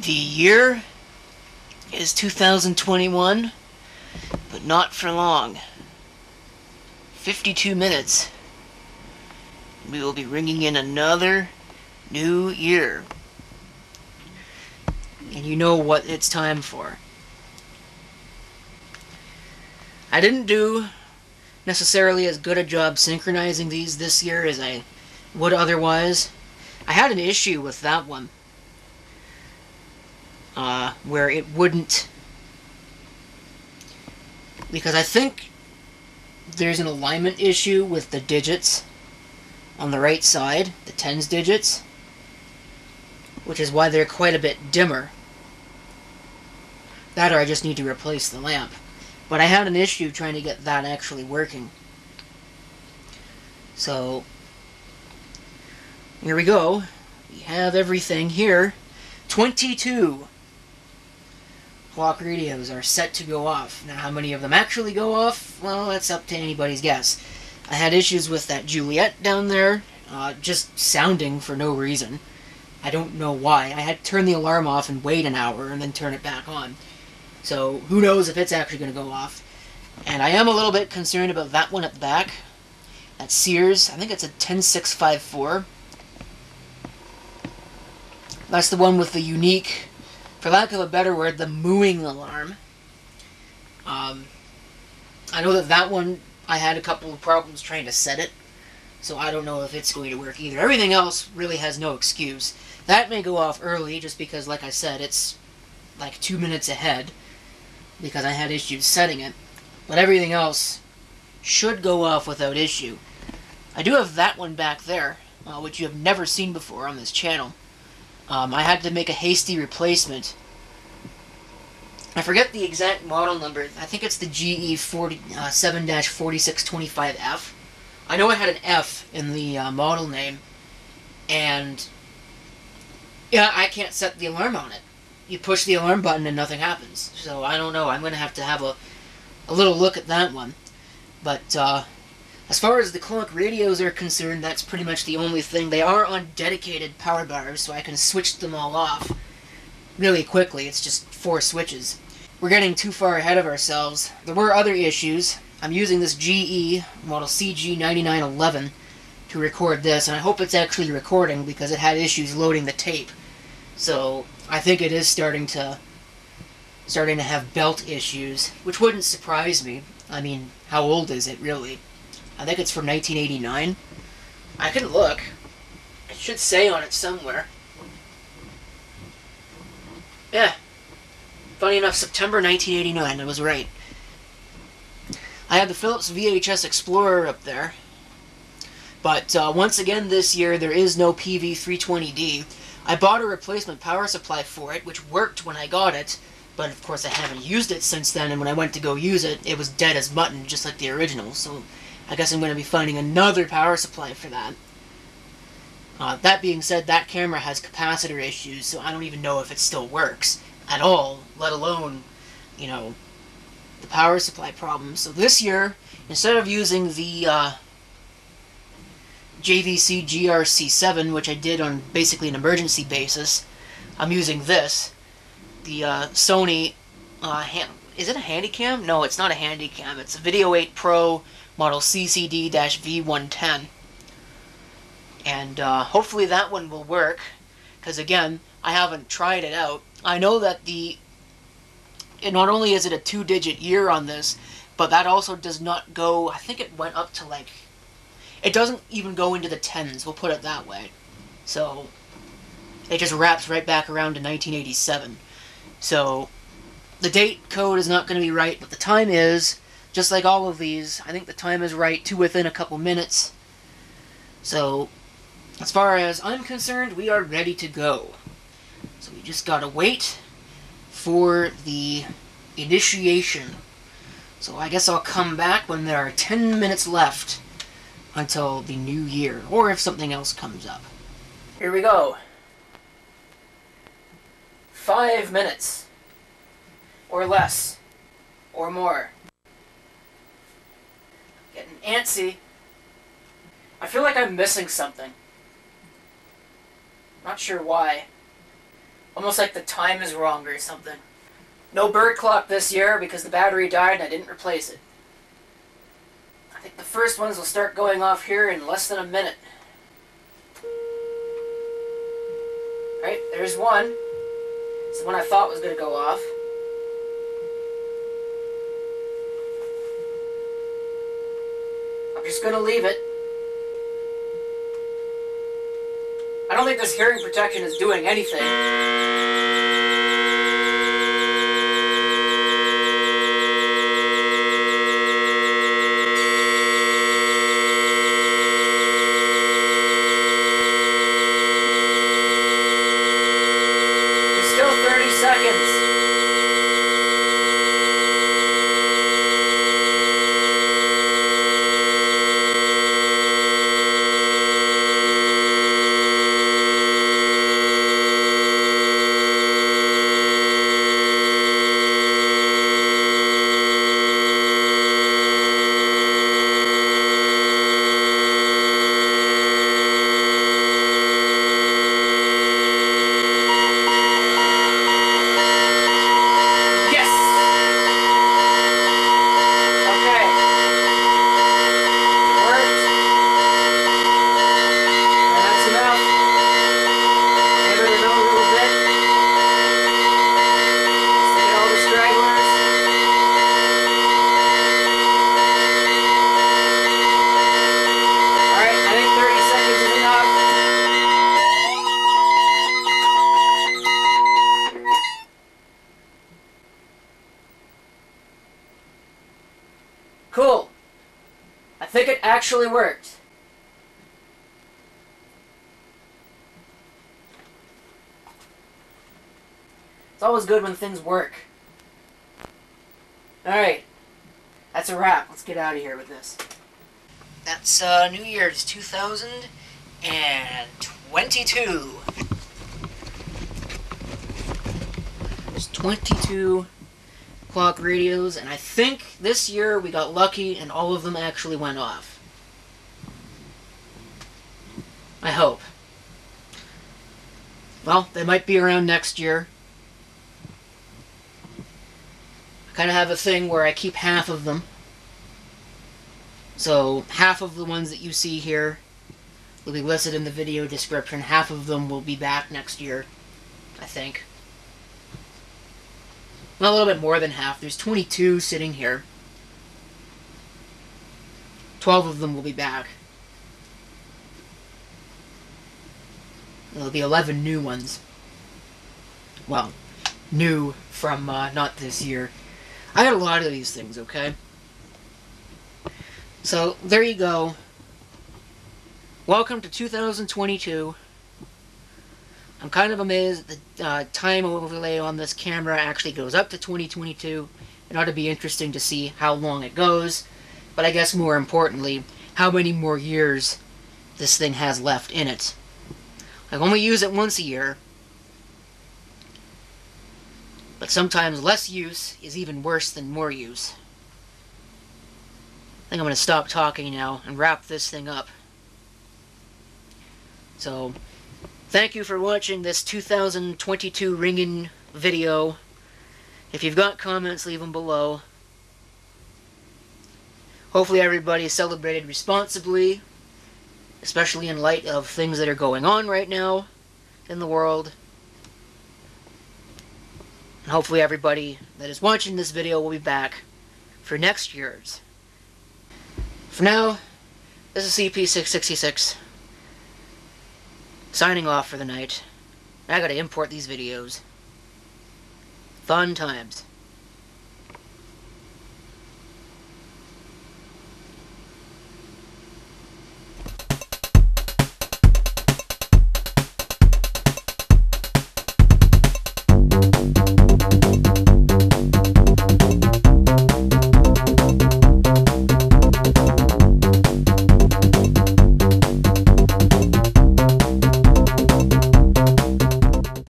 The year is 2021, but not for long. 52 minutes. We will be ringing in another new year. And you know what it's time for. I didn't do necessarily as good a job synchronizing these this year as I would otherwise. I had an issue with that one. Where it wouldn't... Because I think there's an alignment issue with the digits on the right side, the tens digits, which is why they're quite a bit dimmer. That or I just need to replace the lamp. But I had an issue trying to get that actually working. So, here we go. We have everything here. 22 clock radios are set to go off. Now, how many of them actually go off? Well, that's up to anybody's guess. I had issues with that Juliet down there, just sounding for no reason. I don't know why. I had to turn the alarm off and wait an hour and then turn it back on. So, who knows if it's actually going to go off. And I am a little bit concerned about that one at the back. That Sears, I think it's a 10654. That's the one with the unique, for lack of a better word, the mooing alarm. I know that one, I had a couple of problems trying to set it, so I don't know if it's going to work either. Everything else really has no excuse. That may go off early, just because, like I said, it's like 2 minutes ahead, because I had issues setting it. But everything else should go off without issue. I do have that one back there, which you have never seen before on this channel. I had to make a hasty replacement. I forget the exact model number. I think it's the GE 7-4625F. I know it had an F in the model name, and yeah, I can't set the alarm on it. You push the alarm button and nothing happens. So I don't know. I'm going to have a little look at that one. But as far as the clock radios are concerned, that's pretty much the only thing. They are on dedicated power bars, so I can switch them all off really quickly. It's just 4 switches. We're getting too far ahead of ourselves. There were other issues. I'm using this GE model CG9911 to record this, and I hope it's actually recording because it had issues loading the tape. So I think it is starting to have belt issues, which wouldn't surprise me. I mean, how old is it really? I think it's from 1989. I can look. It should say on it somewhere. Yeah. Funny enough, September 1989. I was right. I had the Philips VHS Explorer up there. But once again this year, there is no PV320D. I bought a replacement power supply for it, which worked when I got it. But of course I haven't used it since then, and when I went to go use it, it was dead as mutton, just like the original. So I guess I'm going to be finding another power supply for that. That being said, that camera has capacitor issues, so I don't even know if it still works at all, let alone, you know, the power supply problem. So this year, instead of using the JVC GRC7, which I did on basically an emergency basis, I'm using this. The Sony, is it a Handycam? No, it's not a Handycam. It's a Video 8 Pro model CCD-V110. And hopefully that one will work, because again, I haven't tried it out. I know that not only is it a 2-digit year on this, but that also does not go, I think it went up to like, it doesn't even go into the tens, we'll put it that way. So it just wraps right back around to 1987. So the date code is not going to be right, but the time is, just like all of these. I think the time is right to within a couple minutes. So as far as I'm concerned, we are ready to go. So we just gotta wait for the initiation. So I guess I'll come back when there are 10 minutes left until the new year, or if something else comes up. Here we go. 5 minutes. Or less. Or more. Getting antsy. I feel like I'm missing something. Not sure why. Almost like the time is wrong or something. No bird clock this year because the battery died and I didn't replace it. I think the first ones will start going off here in less than a minute. Right, there's one. It's the one I thought was going to go off. I'm just going to leave it. I don't think this hearing protection is doing anything. There's still 30 seconds. Cool. I think it actually worked. It's always good when things work. Alright. That's a wrap. Let's get out of here with this. That's New Year's 2022. There's 22 clock radios, and I think this year we got lucky and all of them actually went off. I hope. Well, they might be around next year. I kind of have a thing where I keep half of them. So, half of the ones that you see here will be listed in the video description. Half of them will be back next year, I think. Well, a little bit more than half. There's 22 sitting here. 12 of them will be back. There'll be 11 new ones. Well, new from not this year. I got a lot of these things, okay? So, there you go. Welcome to 2022. I'm kind of amazed that the time overlay on this camera actually goes up to 2022. It ought to be interesting to see how long it goes. But I guess more importantly, how many more years this thing has left in it. I only use it once a year. But sometimes less use is even worse than more use. I think I'm going to stop talking now and wrap this thing up. So, thank you for watching this 2022 ringing video. If you've got comments, leave them below. Hopefully everybody celebrated responsibly, especially in light of things that are going on right now in the world. And hopefully everybody that is watching this video will be back for next year's. For now, this is CP666. Signing off for the night. I gotta import these videos. Fun times.